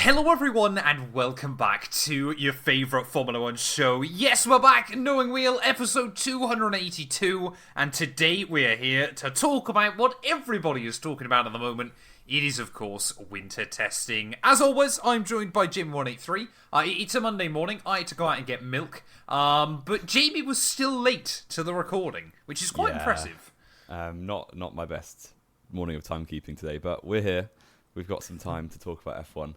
Hello everyone and welcome back to your favourite Formula 1 show. Yes, we're back, Knowing Wheel, episode 282, and today we are here to talk about what everybody is talking about at the moment. It is, of course, winter testing. As always, I'm joined by Jim183. It's a Monday morning, I had to go out and get milk, but Jamie was still late to the recording, which is quite impressive. Not my best morning of timekeeping today, but we're here. We've got some time to talk about F1.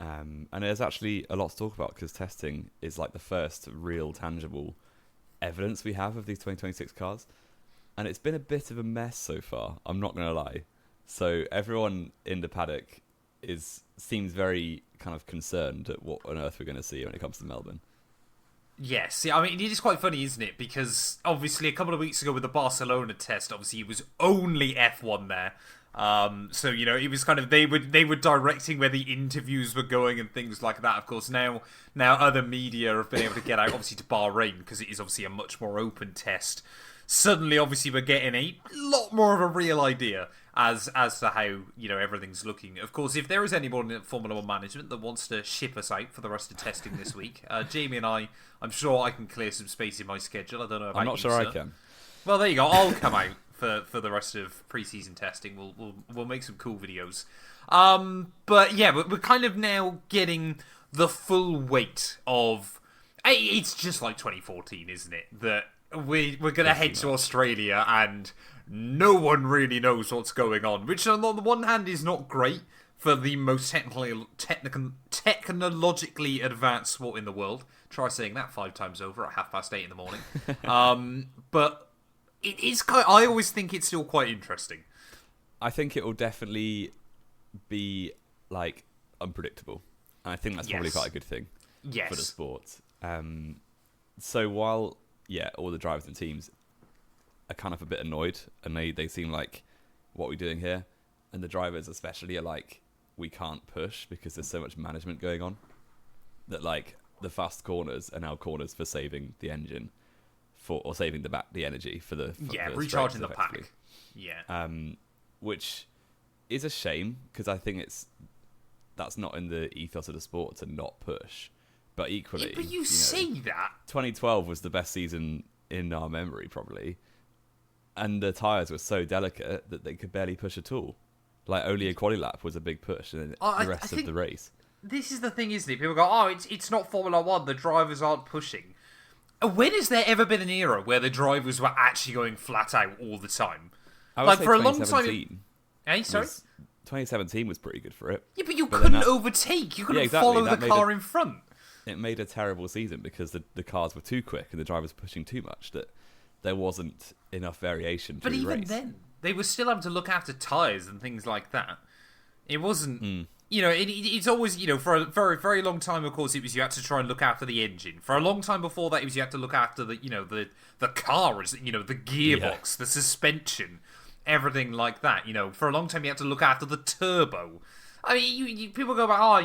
And there's actually a lot to talk about because testing is like the first real tangible evidence we have of these 2026 cars. And it's been a bit of a mess so far, I'm not going to lie. So everyone in the paddock seems very kind of concerned at what on earth we're going to see when it comes to Melbourne. Yes, I mean, it is quite funny, isn't it? Because obviously a couple of weeks ago with the Barcelona test, obviously it was only F1 there. So, you know, it was kind of, they were directing where the interviews were going and things like that. Of course, now other media have been able to get out, obviously, to Bahrain, because it is obviously a much more open test. Suddenly, obviously, we're getting a lot more of a real idea as to how, you know, everything's looking. Of course, if there is anyone in Formula 1 management that wants to ship us out for the rest of testing this week, Jamie and I'm sure I can clear some space in my schedule. I don't know about I'm not sure sir. I can. Well, there you go. I'll come out for the rest of pre-season testing. We'll make some cool videos. But yeah, we're kind of now getting the full weight of. It's just like 2014, isn't it? That we're gonna head to Australia and no one really knows what's going on. Which on the one hand is not great for the most technologically advanced sport in the world. Try saying that 5 times over at 8:30 in the morning. But it is I always think it's still quite interesting. I think it will definitely be like unpredictable. And I think that's probably quite a good thing for the sport. So while all the drivers and teams are kind of a bit annoyed and they seem like, what are we doing here? And the drivers especially are like, we can't push because there's so much management going on that like the fast corners are now corners for saving the engine. Or saving the energy for the recharging the pack. Which is a shame because I think that's not in the ethos of the sport to not push. But equally, but you say that 2012 was the best season in our memory probably, and the tyres were so delicate that they could barely push at all. Like only a quali lap was a big push, and the rest of the race. This is the thing, isn't it? People go, "Oh, it's not Formula 1. The drivers aren't pushing." When has there ever been an era where the drivers were actually going flat out all the time? Like for a long time. Hey, sorry? 2017 was pretty good for it. Yeah, but you couldn't overtake. You couldn't follow the car in front. It made a terrible season because the cars were too quick and the drivers were pushing too much that there wasn't enough variation through the race. But even then, they were still having to look after tyres and things like that. It wasn't... You know, it's always, you know, for a very, very long time, of course, it was you had to try and look after the engine. For a long time before that, it was you had to look after the, you know, the cars, you know, the gearbox, the suspension, everything like that. You know, for a long time, you had to look after the turbo. I mean, people go about,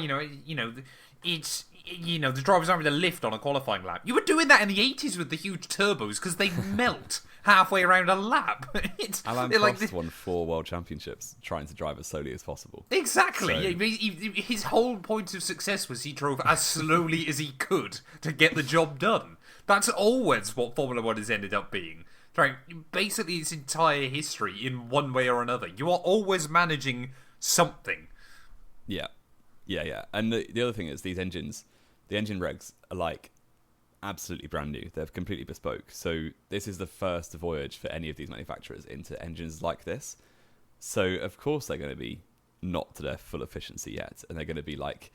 it's, you know, the drivers aren't going to lift on a qualifying lap. You were doing that in the 80s with the huge turbos because they melt halfway around a lap. Alain Prost won 4 world championships trying to drive as slowly as possible. Exactly. So. His whole point of success was he drove as slowly as he could to get the job done. That's always what Formula 1 has ended up being. Right? Basically, its entire history in one way or another. You are always managing something. Yeah. And the other thing is these engines, the engine regs are like absolutely brand new. They're completely bespoke. So this is the first voyage for any of these manufacturers into engines like this. So of course they're going to be not to their full efficiency yet, and they're going to be like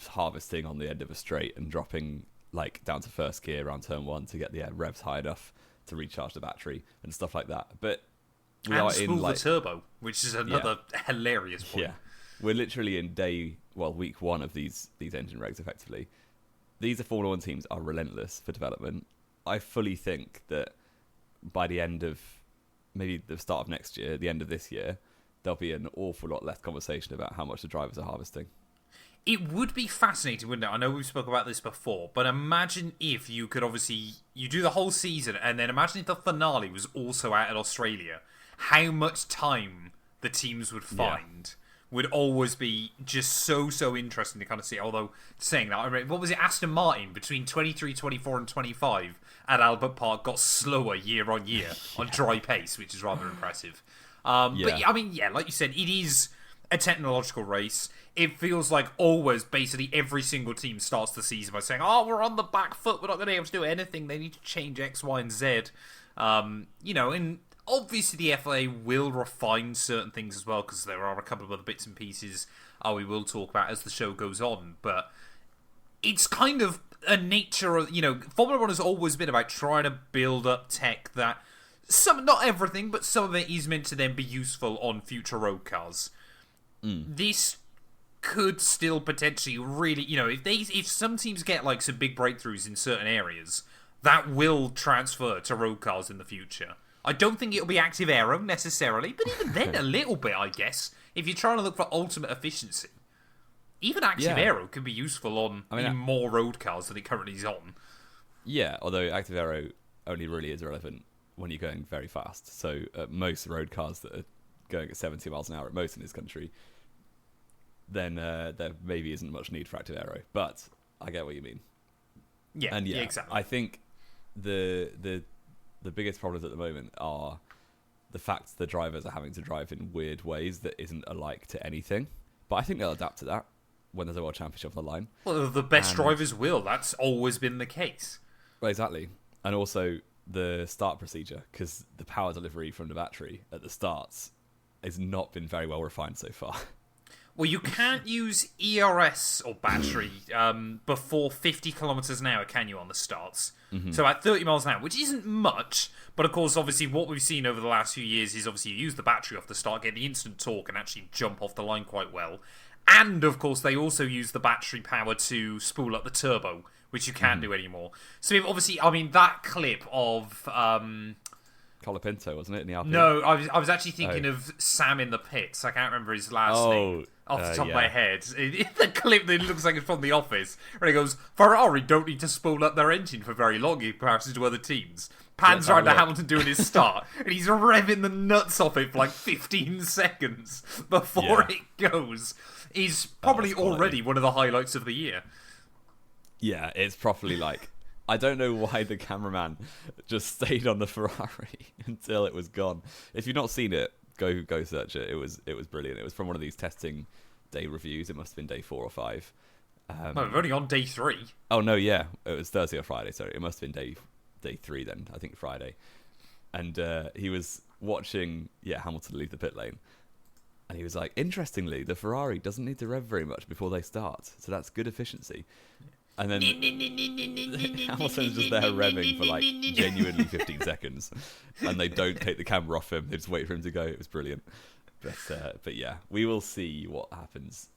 harvesting on the end of a straight and dropping like down to first gear around turn 1 to get the revs high enough to recharge the battery and stuff like that. But we are in the turbo, which is another hilarious point. Yeah, we're literally in week 1 of these engine regs effectively. These Formula 1 teams are relentless for development. I fully think that by the end of maybe the start of next year, the end of this year, there'll be an awful lot less conversation about how much the drivers are harvesting. It would be fascinating, wouldn't it? I know we've spoken about this before, but imagine if you could you do the whole season, and then imagine if the finale was also out in Australia. How much time the teams would find would always be just so interesting to kind of see. Although, saying that, I remember, what was it, Aston Martin, between 23, 24 and 25 at Albert Park got slower year on year on dry pace, which is rather impressive. But, I mean, like you said, it is a technological race. It feels like always, basically, every single team starts the season by saying, oh, we're on the back foot, we're not going to be able to do anything, they need to change X, Y, and Z. And obviously the FIA will refine certain things as well, because there are a couple of other bits and pieces we will talk about as the show goes on, but it's kind of a nature of, Formula 1 has always been about trying to build up tech that, not everything, but some of it is meant to then be useful on future road cars. This could still potentially really, if some teams get like some big breakthroughs in certain areas, that will transfer to road cars in the future. I don't think it'll be active aero necessarily, but even then a little bit, I guess. If you're trying to look for ultimate efficiency, even active aero could be useful on even more road cars than it currently is on. Yeah, although active aero only really is relevant when you're going very fast. So most road cars that are going at 70 miles an hour at most in this country, then there maybe isn't much need for active aero. But I get what you mean. Yeah, and exactly. I think the biggest problems at the moment are the fact the drivers are having to drive in weird ways that isn't alike to anything. But I think they'll adapt to that when there's a world championship on the line. Well, the best drivers will. That's always been the case. Well, exactly. And also the start procedure, because the power delivery from the battery at the starts has not been very well refined so far. Well, you can't use ERS or battery before 50 kilometers an hour, can you, on the starts? Mm-hmm. So at 30 miles an hour, which isn't much, but of course, obviously, what we've seen over the last few years is obviously you use the battery off the start, get the instant torque, and actually jump off the line quite well. And, of course, they also use the battery power to spool up the turbo, which you can't do anymore. So, obviously, that clip of... Colapinto, wasn't it, in the Alpine? No, I was actually thinking of Sam in the pits. I can't remember his last name off the top of my head. The clip that looks like it's from The Office, where he goes, Ferrari don't need to spool up their engine for very long in comparison to other teams. Pans around to Hamilton doing his start, and he's revving the nuts off it for like 15 seconds before it goes. He's probably already one of the highlights of the year. Yeah, it's properly like... I don't know why the cameraman just stayed on the Ferrari until it was gone. If you've not seen it, go search it. It was brilliant. It was from one of these testing day reviews. It must have been day 4 or 5. We're only on day 3. Oh no, yeah, it was Thursday or Friday. Sorry, it must have been day 3 then. I think Friday. And he was watching Hamilton leave the pit lane, and he was like, interestingly, the Ferrari doesn't need to rev very much before they start, so that's good efficiency. And then Hamilton's just there revving for like genuinely 15 seconds, and they don't take the camera off him. They just wait for him to go. It was brilliant. But yeah, we will see what happens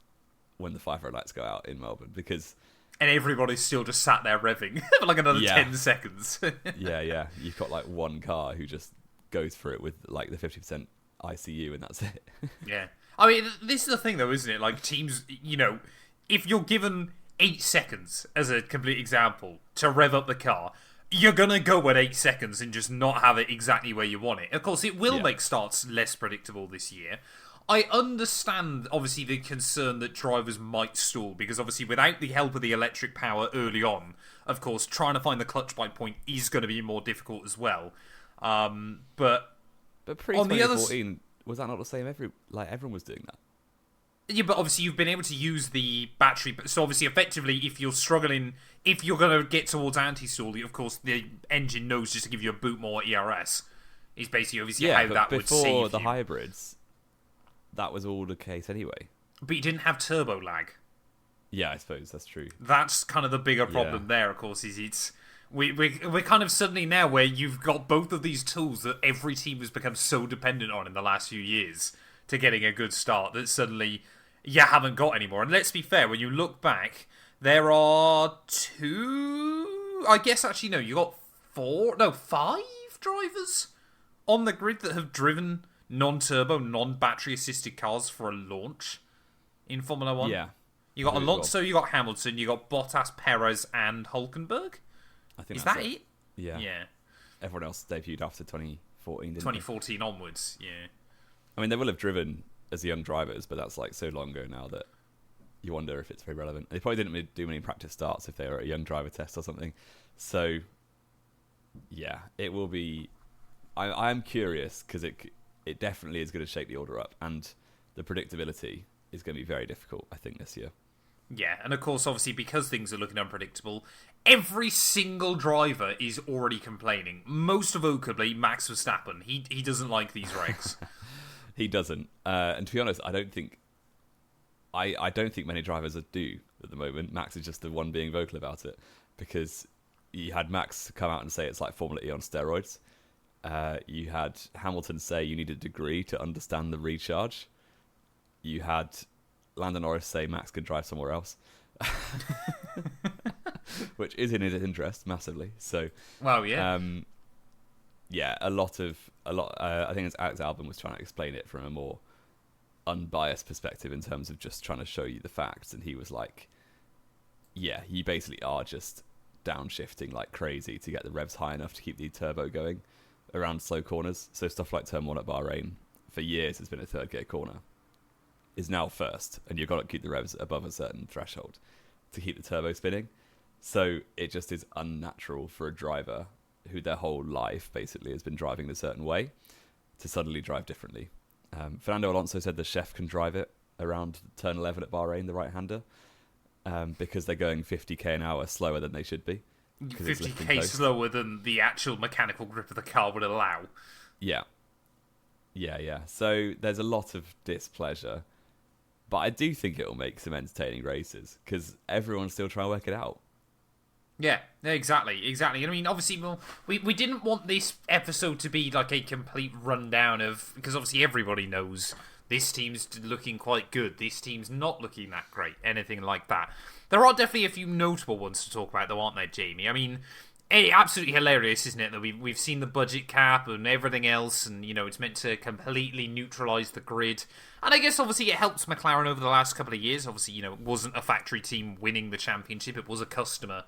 when the 5 red lights go out in Melbourne, because... And everybody's still just sat there revving for like another 10 seconds. yeah. You've got like one car who just goes for it with like the 50% ICU, and that's it. Yeah. I mean, this is the thing though, isn't it? Like teams, if you're given 8 seconds as a complete example to rev up the car, you're gonna go at 8 seconds and just not have it exactly where you want it. Of course, it will make starts less predictable this year. I understand, obviously, the concern that drivers might stall, because obviously without the help of the electric power early on, of course, trying to find the clutch bite point is going to be more difficult as well. But pre-2014, was that not the same? Everyone was doing that. Yeah, but obviously you've been able to use the battery. So obviously, effectively, if you're struggling, if you're going to get towards anti-stall, of course, the engine knows just to give you a boot more ERS. Is basically obviously how that would save you. Before the hybrids, that was all the case anyway. But you didn't have turbo lag. Yeah, I suppose that's true. That's kind of the bigger problem there, of course, is we're kind of suddenly now where you've got both of these tools that every team has become so dependent on in the last few years to getting a good start that suddenly you haven't got anymore. And let's be fair, when you look back, there are 2... I guess actually, no, you got 5 drivers on the grid that have driven non-turbo, non-battery assisted cars for a launch in Formula 1. Yeah. You got Alonso, you got Hamilton, you got Bottas, Perez, and Hulkenberg. I think is that it? Yeah. Yeah. Everyone else debuted after 2014, didn't 2014 onwards, yeah. I mean, they will have driven as young drivers, but that's like so long ago now that you wonder if it's very relevant. They probably didn't do many practice starts if they were at a young driver test or something. So, yeah, it will be... I am curious because it definitely is going to shake the order up, and the predictability is going to be very difficult, I think, this year. Yeah, and of course, obviously, because things are looking unpredictable, every single driver is already complaining. Most vocably, Max Verstappen. He doesn't like these regs. He doesn't. And to be honest, I don't think many drivers do at the moment. Max is just the one being vocal about it, because you had Max come out and say it's like Formula E on steroids. You had Hamilton say you need a degree to understand the recharge. You had Lando Norris say Max can drive somewhere else, which is in his interest massively. So, well, yeah, yeah, a lot. I think it's Alex Albon was trying to explain it from a more unbiased perspective in terms of just trying to show you the facts, and he was like, "Yeah, you basically are just downshifting like crazy to get the revs high enough to keep the turbo going around slow corners. So stuff like turn 1 at Bahrain for years has been a third gear corner, is now first, and you've got to keep the revs above a certain threshold to keep the turbo spinning. So it just is unnatural for a driver who their whole life basically has been driving a certain way to suddenly drive differently. Fernando Alonso said the chef can drive it around turn 11 at Bahrain, the right-hander, because they're going 50k an hour slower than they should be. 50k slower than the actual mechanical grip of the car would allow. Yeah. So there's a lot of displeasure. But I do think it'll make some entertaining races, because everyone's still trying to work it out. Yeah, exactly. I mean, obviously, we didn't want this episode to be like a complete rundown of... Because obviously everybody knows this team's looking quite good, this team's not looking that great, anything like that. There are definitely a few notable ones to talk about, though, aren't there, Jamie? I mean... absolutely hilarious, isn't it, that we've seen the budget cap and everything else, and, you know, it's meant to completely neutralise the grid. And I guess, obviously, it helps McLaren over the last couple of years. Obviously, you know, it wasn't a factory team winning the championship. It was a customer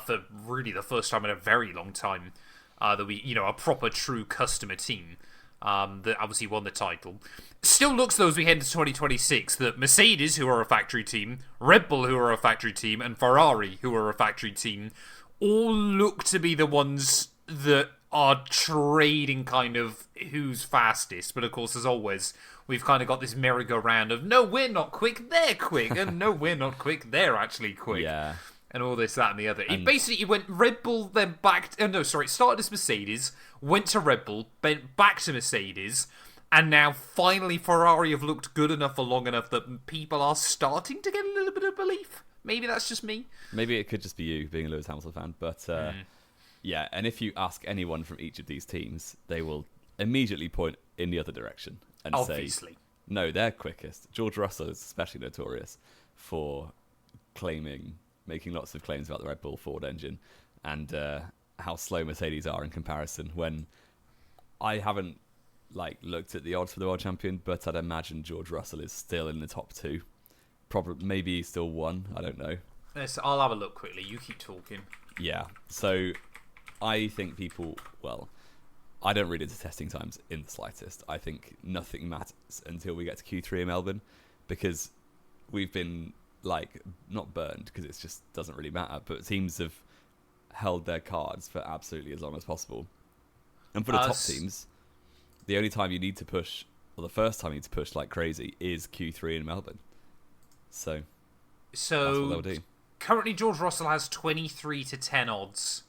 for really the first time in a very long time that we, you know, a proper, true customer team that obviously won the title. Still looks, though, as we head into 2026, that Mercedes, who are a factory team, Red Bull, who are a factory team, and Ferrari, who are a factory team, all look to be the ones that are trading kind of who's fastest. But of course, as always, we've kind of got this merry-go-round of, no, we're not quick, they're quick, and no, we're not quick, they're actually quick. Yeah. And all this, that, and the other. It went Red Bull, then back... it started as Mercedes, went to Red Bull, went back to Mercedes, and now finally Ferrari have looked good enough for long enough that people are starting to get a little bit of belief. Maybe that's just me. Maybe it could just be you being a Lewis Hamilton fan. But yeah, and if you ask anyone from each of these teams, they will immediately point in the other direction and say, no, they're quickest. George Russell is especially notorious for making lots of claims about the Red Bull Ford engine and how slow Mercedes are in comparison, when I haven't looked at the odds for the world champion, but I'd imagine George Russell is still in the top 2. Probably, maybe still 1. I don't know. I'll have a look quickly. You keep talking. Yeah. So I think I don't read into testing times in the slightest. I think nothing matters until we get to Q3 in Melbourne, because we've been not burned, because it just doesn't really matter. But teams have held their cards for absolutely as long as possible. And for the top teams, the only time you need to push, or the first time you need to push like crazy, is Q3 in Melbourne. So that's what they'll do. Currently, George Russell has 23 to 10 odds,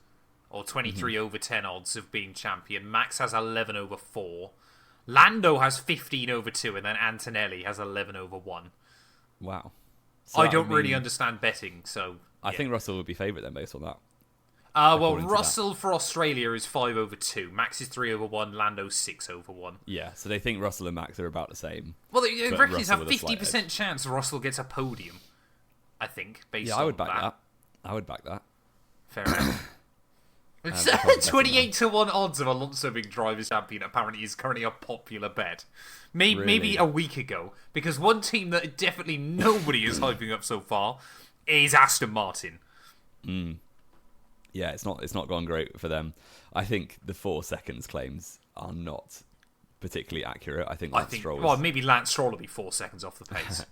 or 23 over 10 odds of being champion. Max has 11 over 4. Lando has 15 over 2, and then Antonelli has 11 over 1. Wow. So I don't really understand betting, so... I think Russell would be favourite then, based on that. Russell for Australia is 5 over 2. Max is 3 over 1. Lando's 6 over 1. Yeah, so they think Russell and Max are about the same. Well, they reckon it's a 50% chance Russell gets a podium, I think, based on that. Yeah, I would back that. Fair enough. 28 to 1 odds of Alonso being driver's champion apparently is currently a popular bet. Maybe a week ago, because one team that definitely nobody is hyping up so far is Aston Martin. Yeah, it's not gone great for them. I think the 4 seconds claims are not particularly accurate. I think Stroll well, maybe Lance Stroll will be 4 seconds off the pace.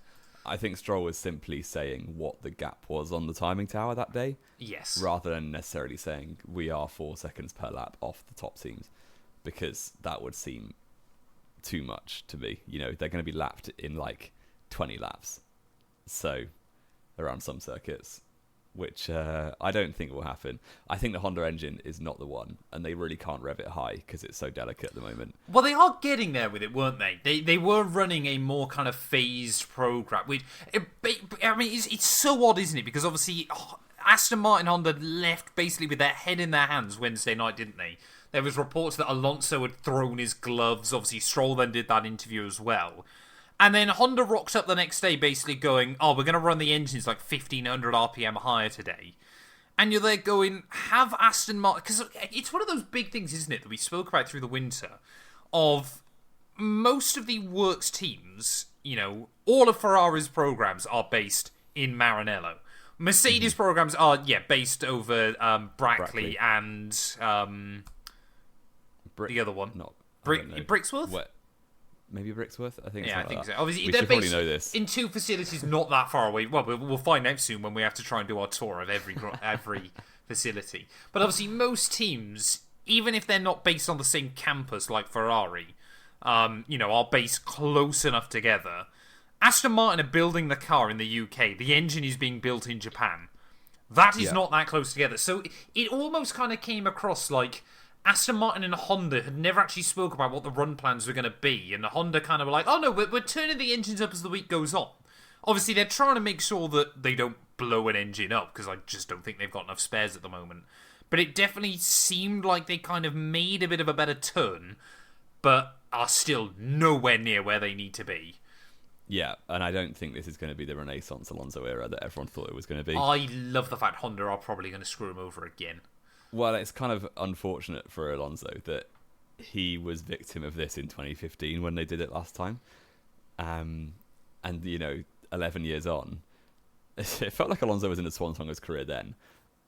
I think Stroll was simply saying what the gap was on the timing tower that day. Yes. Rather than necessarily saying we are 4 seconds per lap off the top teams, because that would seem too much to me. You know, they're going to be lapped in like 20 laps. So, around some circuits, which I don't think will happen. I think the Honda engine is not the one, and they really can't rev it high because it's so delicate at the moment. Well, they are getting there with it, weren't they? They were running a more kind of phased program. I mean, it's so odd, isn't it? Because obviously, Aston Martin Honda left basically with their head in their hands Wednesday night, didn't they? There was reports that Alonso had thrown his gloves. Obviously, Stroll then did that interview as well. And then Honda rocked up the next day basically going, oh, we're going to run the engines like 1,500 RPM higher today. And you're there going, have Aston Martin... Because it's one of those big things, isn't it, that we spoke about through the winter, of most of the works teams, you know, all of Ferrari's programs are based in Maranello. Mercedes programs are, based over Brackley and the other one. Brixworth? What? Maybe Brixworth? I think. Yeah, I think like so. Obviously, we should probably know this. In 2 facilities not that far away. Well, we'll find out soon when we have to try and do our tour of every facility. But obviously, most teams, even if they're not based on the same campus like Ferrari, are based close enough together. Aston Martin are building the car in the UK. The engine is being built in Japan. That is not that close together. So it almost kind of came across like Aston Martin and Honda had never actually spoke about what the run plans were going to be, and the Honda kind of were like, oh no, we're turning the engines up as the week goes on. Obviously, they're trying to make sure that they don't blow an engine up, because I just don't think they've got enough spares at the moment. But it definitely seemed like they kind of made a bit of a better turn, but are still nowhere near where they need to be. Yeah, and I don't think this is going to be the Renaissance Alonso era that everyone thought it was going to be. I love the fact Honda are probably going to screw him over again. Well, it's kind of unfortunate for Alonso that he was victim of this in 2015 when they did it last time. And, 11 years on, it felt like Alonso was in the swan song of his career then.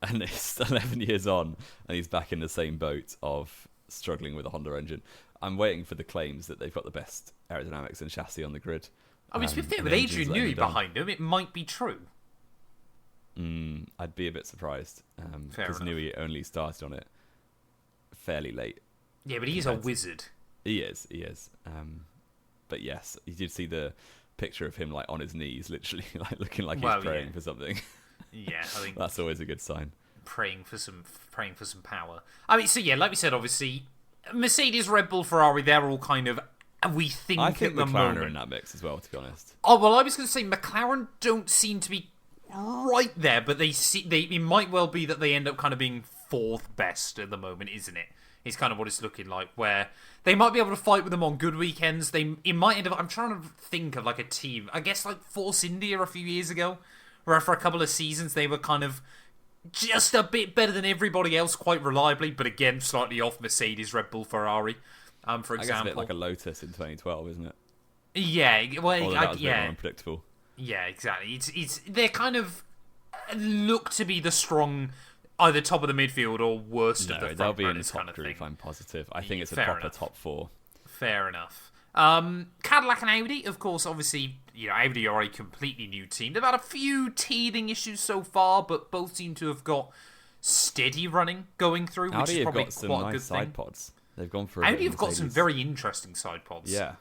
And it's 11 years on, and he's back in the same boat of struggling with a Honda engine. I'm waiting for the claims that they've got the best aerodynamics and chassis on the grid. I mean, to be fair, with Adrian Newey behind him, it might be true. I'd be a bit surprised because Newey only started on it fairly late. Yeah, but he's a wizard. He is. But yes, you did see the picture of him like on his knees, literally like looking like he's praying for something. Yeah, I think that's always a good sign. Praying for some power. I mean, so yeah, like we said, obviously, Mercedes, Red Bull, Ferrari, they're all kind of. I think at the McLaren moment are in that mix as well, to be honest. Oh well, I was going to say McLaren don't seem to be right there, but it might well be that they end up kind of being fourth best at the moment, isn't it? It's kind of what it's looking like, where they might be able to fight with them on good weekends. It might end up. I'm trying to think of like a team. I guess like Force India a few years ago, where for a couple of seasons they were kind of just a bit better than everybody else, quite reliably, but again slightly off Mercedes, Red Bull, Ferrari. For example, I guess a bit like a Lotus in 2012, isn't it? Yeah, well, that was a bit more unpredictable. Yeah, exactly. It's they kind of look to be the strong, either top of the midfield or worst of the front. They'll be in the top top group. I'm positive. I think it's a Fair proper enough. top four. Fair enough. Cadillac and Audi, of course, obviously, Audi are a completely new team. They've had a few teething issues so far, but both seem to have got steady running going through, which Audi is probably have got some quite a nice good side thing. pods. They've gone for Audi have got some very interesting side pods. Yeah.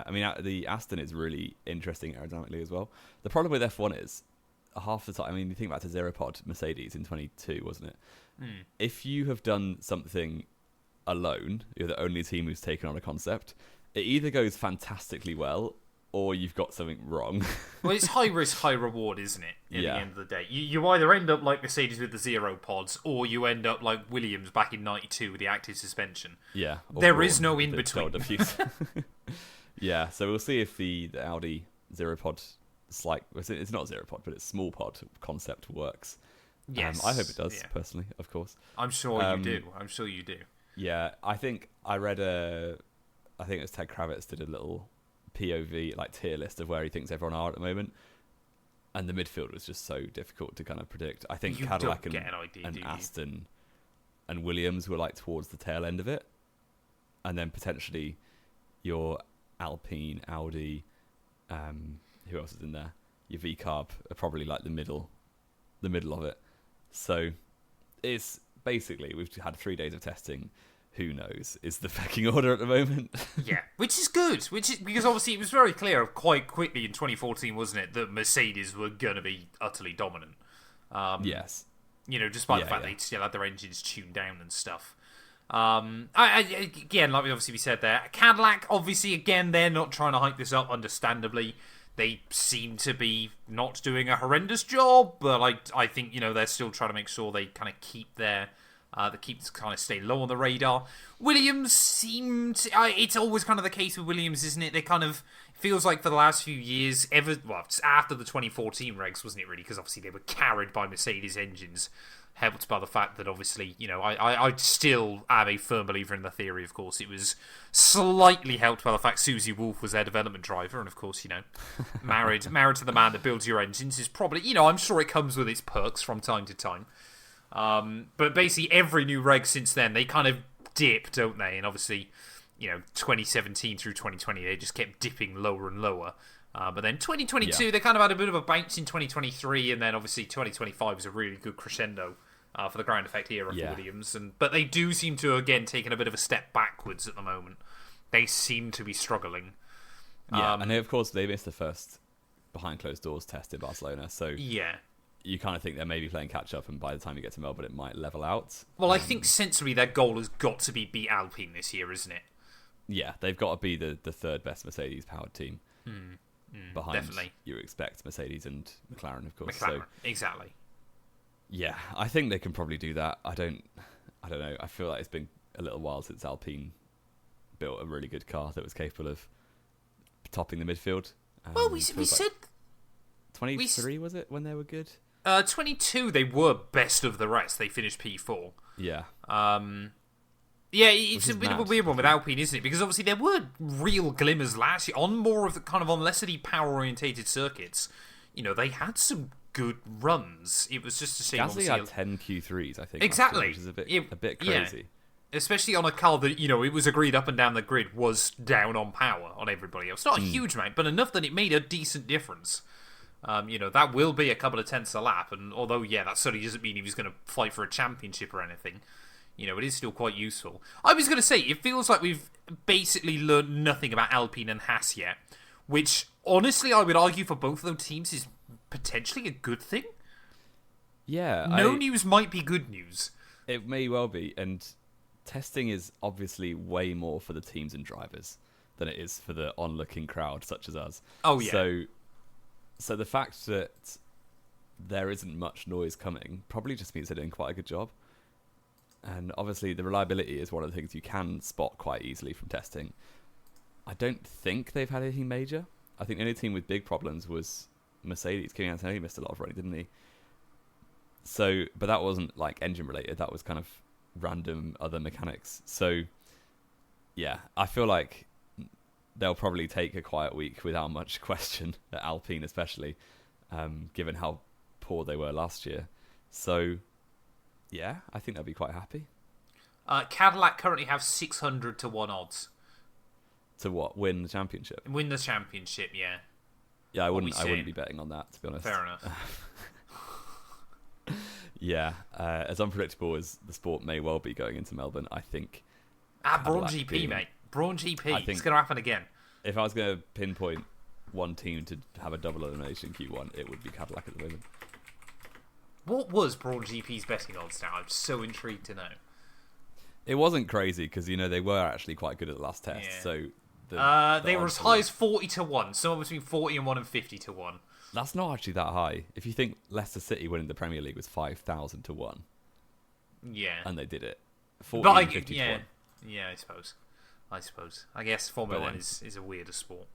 I mean, the Aston is really interesting aerodynamically as well. The problem with F1 is half the time. I mean, you think back to Zero Pod Mercedes in 22, wasn't it? If you have done something alone, you're the only team who's taken on a concept. It either goes fantastically well, or you've got something wrong. Well, it's high risk, high reward, isn't it? At the end of the day, you either end up like Mercedes with the Zero Pods, or you end up like Williams back in '92 with the active suspension. Yeah, there is no in between. Yeah, so we'll see if the Audi Zero Pod it's not Zero Pod, but it's small pod concept works. Yes, I hope it does. Personally, of course. I'm sure you do. Yeah, I think I read I think it was Ted Kravitz did a little POV like tier list of where he thinks everyone are at the moment, and the midfield was just so difficult to kind of predict. I think Cadillac and Aston and Williams were like towards the tail end of it, and then potentially your Alpine, Audi, who else is in there? Your V-Carb are probably like the middle of it. So it's basically, we've had 3 days of testing. Who knows is the pecking order at the moment. Yeah, which is good. Because obviously it was very clear quite quickly in 2014, wasn't it, that Mercedes were going to be utterly dominant. Yes. Despite the fact they still had their engines tuned down and stuff. Again, like we said there, Cadillac, obviously, again, they're not trying to hype this up, understandably. They seem to be not doing a horrendous job, but I think, they're still trying to make sure they kind of keep their... that keeps kind of stay low on the radar. Williams seemed... it's always kind of the case with Williams, isn't it? They kind of... feels like for the last few years, after the 2014 regs, wasn't it really? Because obviously they were carried by Mercedes engines, helped by the fact that obviously, I still am a firm believer in the theory, of course. It was slightly helped by the fact Susie Wolff was their development driver, and of course, married to the man that builds your engines is probably, I'm sure it comes with its perks from time to time. But basically every new reg since then, they kind of dip, don't they? And obviously, 2017 through 2020, they just kept dipping lower and lower. But then 2022, they kind of had a bit of a bounce in 2023, and then obviously 2025 was a really good crescendo for the ground effect era for Williams. But they do seem to, again, taken a bit of a step backwards at the moment. They seem to be struggling. Yeah, and of course they missed the first behind closed doors test in Barcelona, so yeah. You kind of think they're maybe playing catch up, and by the time you get to Melbourne, it might level out. Well, I think sensibly their goal has got to be beat Alpine this year, isn't it? Yeah, they've got to be the third best Mercedes powered team. Behind, definitely. You expect Mercedes and McLaren, of course. McLaren, exactly. Yeah, I think they can probably do that. I don't know. I feel like it's been a little while since Alpine built a really good car that was capable of topping the midfield. Well, we said 23 was it when they were good? 22, they were best of the rest. They finished P4. Yeah. Yeah, it's a bit of a weird one with Alpine, isn't it? Because obviously there were real glimmers last year on more of the kind of on less of the power-orientated circuits. They had some good runs. It was just a shame. Gasly had 10 Q3s, I think. Exactly, which is a bit crazy. Yeah. Especially on a car that it was agreed up and down the grid was down on power on everybody else. Not a huge amount, but enough that it made a decent difference. That will be a couple of tenths a lap, and although, that certainly doesn't mean he was going to fight for a championship or anything, it is still quite useful. I was going to say, it feels like we've basically learned nothing about Alpine and Haas yet, which, honestly, I would argue for both of those teams is potentially a good thing. Yeah. No news might be good news. It may well be, and testing is obviously way more for the teams and drivers than it is for the onlooking crowd, such as us. Oh, yeah. So the fact that there isn't much noise coming probably just means they're doing quite a good job. And obviously the reliability is one of the things you can spot quite easily from testing. I don't think they've had anything major. I think the only team with big problems was Mercedes. Kimi Antonelli missed a lot of running, didn't he? So, but that wasn't like engine related. That was kind of random other mechanics. So, yeah, I feel like they'll probably take a quiet week without much question, at Alpine especially, given how poor they were last year. So, yeah, I think they'll be quite happy. Cadillac currently have 600 to 1 odds. To what? Win the championship? Win the championship, yeah. Yeah, I wouldn't be betting on that, to be honest. Fair enough. Yeah, as unpredictable as the sport may well be going into Melbourne, I think... Brawn GP, mate. Brawn GP. It's going to happen again. If I was going to pinpoint one team to have a double elimination Q1, it would be Cadillac at the moment. What was Brawn GP's betting odds now? I'm so intrigued to know. It wasn't crazy because, they were actually quite good at the last test. Yeah. So they were as high as 40 to 1, somewhere between 40 and 1 and 50 to 1. That's not actually that high. If you think Leicester City winning the Premier League was 5,000 to 1. Yeah. And they did it. 40 and 50 yeah. to 1. Yeah, I suppose. I guess Formula 1 is a weirder sport.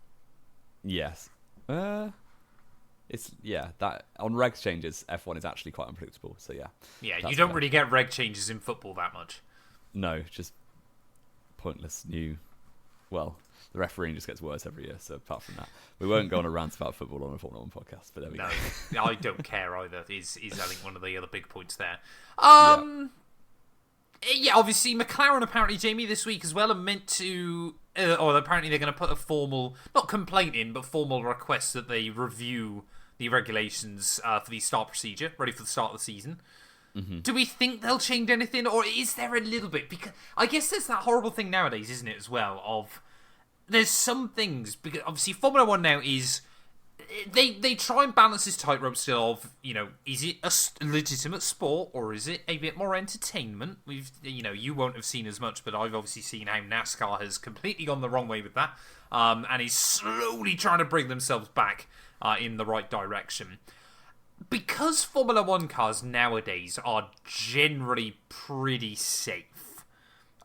Yes. It's that on reg changes, F1 is actually quite unpredictable. So yeah. Yeah, you don't really get reg changes in football that much. No, just pointless new. Well, the refereeing just gets worse every year. So apart from that, we won't go on a rant about football on a Formula 1 podcast. But there we go. I don't care either. Is I think one of the other big points there. Yeah, obviously McLaren apparently, Jamie, this week as well are meant to, or apparently they're going to put a formal, not complaint in, but formal request that they review the regulations for the start procedure, ready for the start of the season. Mm-hmm. Do we think they'll change anything, or is there a little bit? Because I guess there's that horrible thing nowadays, isn't it, as well, of there's some things, because obviously Formula 1 now is, they try and balance this tightrope still of, is it a legitimate sport or is it a bit more entertainment? You won't have seen as much, but I've obviously seen how NASCAR has completely gone the wrong way with that, and is slowly trying to bring themselves back in the right direction. Because Formula 1 cars nowadays are generally pretty safe.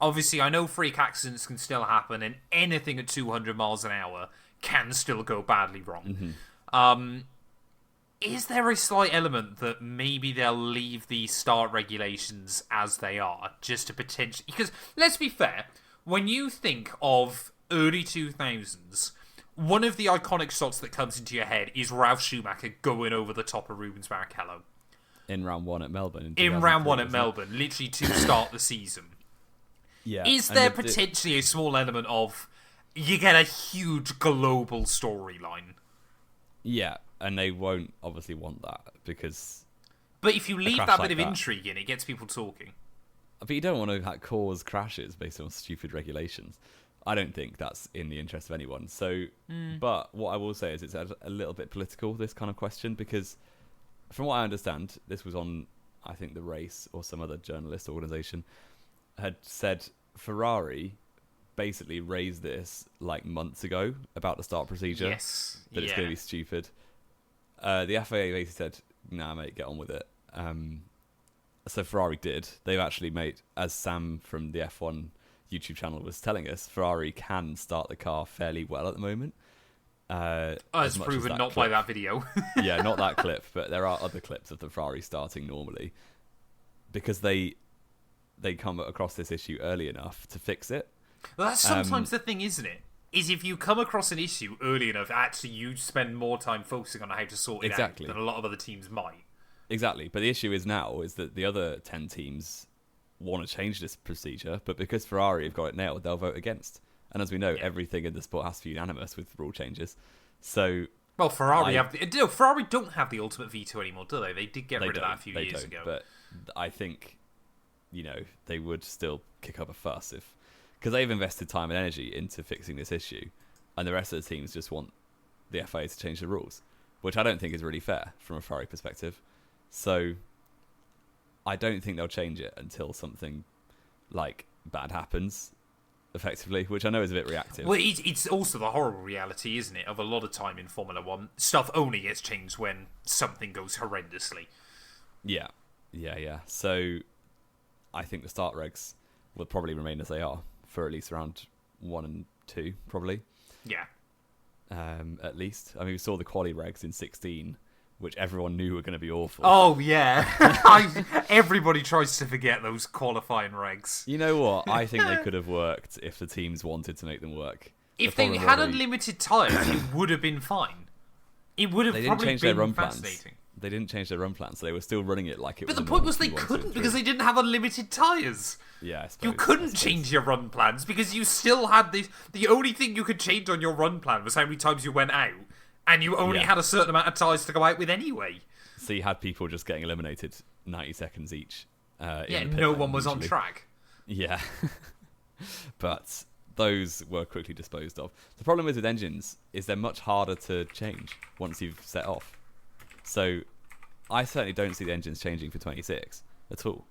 Obviously, I know freak accidents can still happen, and anything at 200 miles an hour can still go badly wrong. Mm-hmm. Is there a slight element that maybe they'll leave the start regulations as they are, just to potentially... Because, let's be fair, when you think of early 2000s, one of the iconic shots that comes into your head is Ralf Schumacher going over the top of Rubens Barrichello. In round one at Melbourne. In round one at Melbourne, literally to start the season. Yeah. Is there potentially a small element of... You get a huge global storyline. Yeah, and they won't obviously want that because... But if you leave that bit of intrigue in, it gets people talking. But you don't want to cause crashes based on stupid regulations. I don't think that's in the interest of anyone. So, But what I will say is it's a little bit political, this kind of question, because from what I understand, this was on, I think, The Race or some other journalist organisation, had said Ferrari basically raised this months ago about the start procedure. Yes. That it's going to be stupid. The FIA basically said, nah, mate, get on with it. So Ferrari did. They've actually made, as Sam from the F1 YouTube channel was telling us, Ferrari can start the car fairly well at the moment. As proven not by that video. Yeah, not that clip, but there are other clips of the Ferrari starting normally because they come across this issue early enough to fix it. Well, that's sometimes the thing, isn't it? Is if you come across an issue early enough, actually you spend more time focusing on how to sort it out than a lot of other teams might. Exactly, but the issue is now is that the other 10 teams want to change this procedure, but because Ferrari have got it nailed, they'll vote against. And as we know, everything in the sport has to be unanimous with rule changes. So, well, Ferrari Ferrari don't have the ultimate veto anymore, do they? They did get rid of that a few years ago. But I think, they would still kick up a fuss because they've invested time and energy into fixing this issue, and the rest of the teams just want the FIA to change the rules, which I don't think is really fair from a Ferrari perspective. So I don't think they'll change it until something bad happens, effectively, which I know is a bit reactive. Well, it's also the horrible reality, isn't it, of a lot of time in Formula 1. Stuff only gets changed when something goes horrendously. Yeah. So I think the start regs will probably remain as they are for at least round 1 and 2, probably. Yeah. At least. I mean, we saw the quali regs in 16, which everyone knew were going to be awful. Oh, yeah. Everybody tries to forget those qualifying regs. You know what? I think they could have worked if the teams wanted to make them work. If they had unlimited tyres, it would have been fine. It would have probably been fascinating. They didn't change their run plans, so they were still running it like it was. But the point was they couldn't because they didn't have unlimited tyres. Yeah, you couldn't change your run plans because you still had this. The only thing you could change on your run plan was how many times you went out, and you only had a certain amount of tyres to go out with anyway. So you had people just getting eliminated 90 seconds each. No one was on track. Yeah, but those were quickly disposed of. The problem is with engines is they're much harder to change once you've set off. So I certainly don't see the engines changing for 26 at all.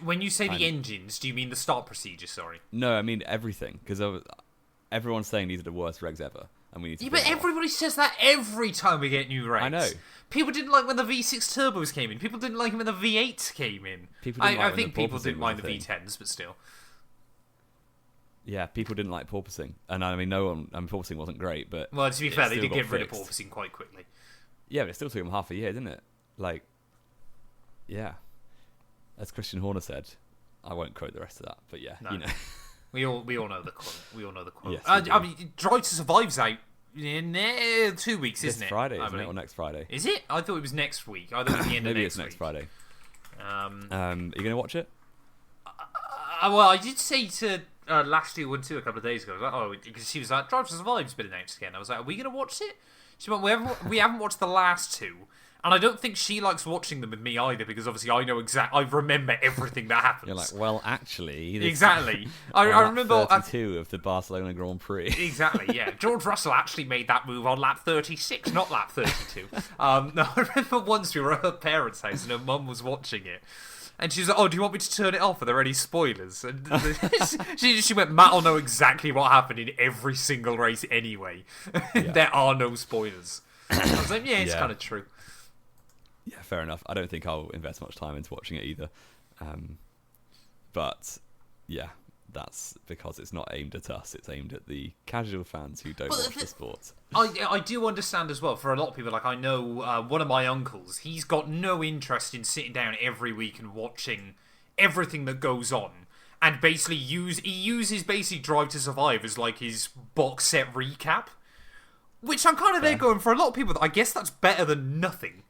When you say the engines, do you mean the start procedure, sorry? No, I mean everything, because everyone's saying these are the worst regs ever. And we need to but everybody says that every time we get new regs. I know. People didn't like when the V6 turbos came in. People didn't like when the V8s came in. I think people didn't mind the V10s, but still. Yeah, people didn't like porpoising. And I mean, porpoising wasn't great, but... Well, to be fair, they did get rid of porpoising quite quickly. Yeah, but it still took them half a year, didn't it? Yeah. As Christian Horner said, I won't quote the rest of that, but yeah, no. We all know the quote. Yes, I mean, Drive to Survive's out in 2 weeks, isn't it? This Friday, isn't it? Or next Friday? Is it? I thought it was next week. I thought it was the end of next week. Maybe it's next Friday. Are you going to watch it? Well, I did say to Last Year One 2 a couple of days ago. I was like, oh, because she was like, Drive to Survive's been announced again. I was like, are we going to watch it? She went, we haven't watched the last two. And I don't think she likes watching them with me either, because obviously I know I remember everything that happens. You're like, well, actually... Exactly. I remember... 32 of the Barcelona Grand Prix. Exactly, yeah. George Russell actually made that move on lap 36, not lap 32. No, I remember once we were at her parents' house and her mum was watching it. And she was like, oh, do you want me to turn it off? Are there any spoilers? And she went, Matt will know exactly what happened in every single race anyway. Yeah. There are no spoilers. I was like, yeah, it's kind of true. Yeah, fair enough. I don't think I'll invest much time into watching it either. But, yeah, that's because it's not aimed at us. It's aimed at the casual fans who don't watch the sport. I do understand as well, for a lot of people, like I know one of my uncles, he's got no interest in sitting down every week and watching everything that goes on. And basically he uses basically Drive to Survive as like his box set recap. Which I'm kind of there going, for a lot of people, I guess that's better than nothing.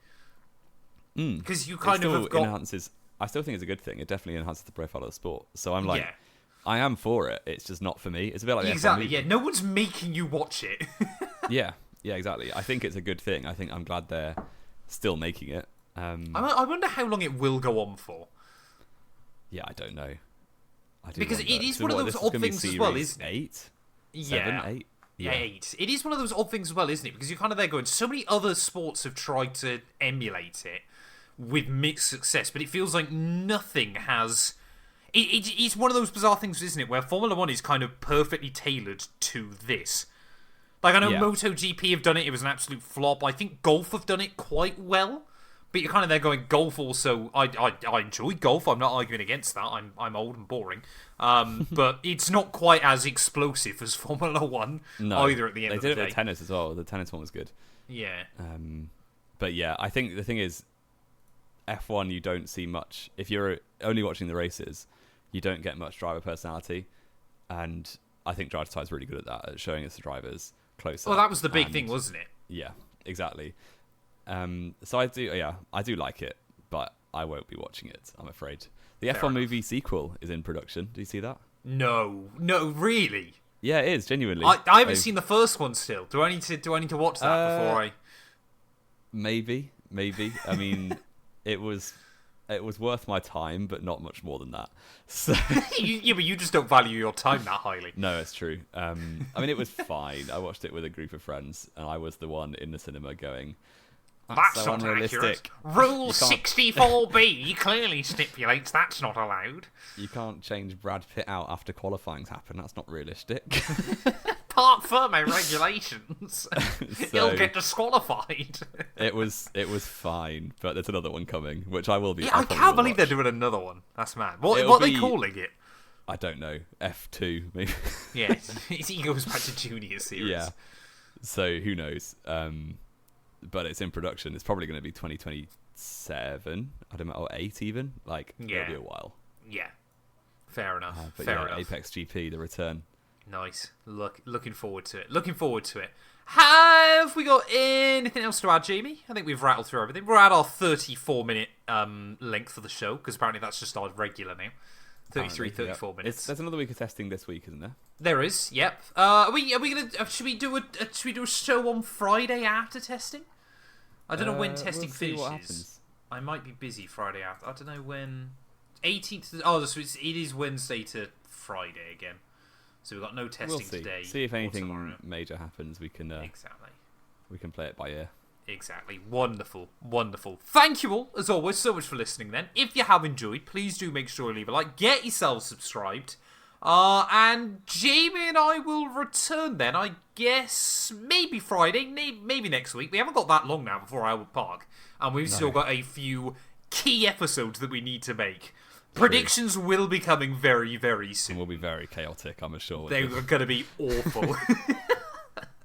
Because you kind of have got... enhances. I still think it's a good thing. It definitely enhances the profile of the sport. So I'm like, I am for it. It's just not for me. It's a bit like the exactly. F1 movie. Yeah, no one's making you watch it. yeah, exactly. I think it's a good thing. I'm glad they're still making it. I wonder how long it will go on for. Yeah, I don't know. Because it is one of those odd things as well, isn't it? 8? Yeah. 7, 8? Yeah. 8. It is one of those odd things as well, isn't it? Because you're kind of there going, so many other sports have tried to emulate it with mixed success, but it feels like nothing has... It's one of those bizarre things, isn't it, where Formula 1 is kind of perfectly tailored to this. Like, I know MotoGP have done it, it was an absolute flop. I think golf have done it quite well, but you're kind of there going, golf also... I enjoy golf, I'm not arguing against that, I'm old and boring. But it's not quite as explosive as Formula 1 either at the end of the day. They did it with tennis as well, the tennis one was good. Yeah. But yeah, I think the thing is, F1 you don't see much. If you're only watching the races, you don't get much driver personality, and I think Drive to Survive is really good at that, at showing us the drivers closer. Well, that was the big thing, wasn't it? Yeah, exactly. So I do like it, but I won't be watching it, I'm afraid. The F1 movie sequel is in production. Do you see that? No, really? Yeah, it is, genuinely. I haven't seen the first one still. Do I need to watch that before I... Maybe. I mean, it was worth my time, but not much more than that. So but you just don't value your time that highly. No, it's true. I mean, it was fine. I watched it with a group of friends, and I was the one in the cinema going, That's so not unrealistic. accurate. Rule 64B clearly stipulates that's not allowed. You can't change Brad Pitt out after qualifying's happened. That's not realistic. Part firming regulations. He'll get disqualified. It was fine, but there's another one coming, which I will be. Yeah, I can't believe they're doing another one. That's mad. What are they calling it? I don't know. F2 maybe. Yeah, he goes back to Junior series. Yeah. So who knows? But it's in production. It's probably going to be 2027. I don't know, or 8 even. Like it'll be a while. Yeah. Fair enough. Fair enough. Apex GP, the return. Nice. Looking forward to it. Have we got anything else to add, Jamie? I think we've rattled through everything. We're at our 34-minute length of the show, because apparently that's just our regular now. 34 minutes. There's another week of testing this week, isn't there? There is. Yep. Are we gonna? Should we do a show on Friday after testing? I don't know when testing finishes. What happens. I might be busy Friday after. I don't know when. 18th. Oh, so it is Wednesday to Friday again. So we've got no testing today. See if anything major happens. We can exactly. We can play it by ear. Exactly. Wonderful. Thank you all, as always, so much for listening then. If you have enjoyed, please do make sure to leave a like. Get yourselves subscribed. And Jamie and I will return then, I guess, maybe Friday, maybe next week. We haven't got that long now before Howard Park. And we've still got a few key episodes that we need to make. Predictions will be coming very, very soon. And will be very chaotic, I'm sure. They're going to be awful.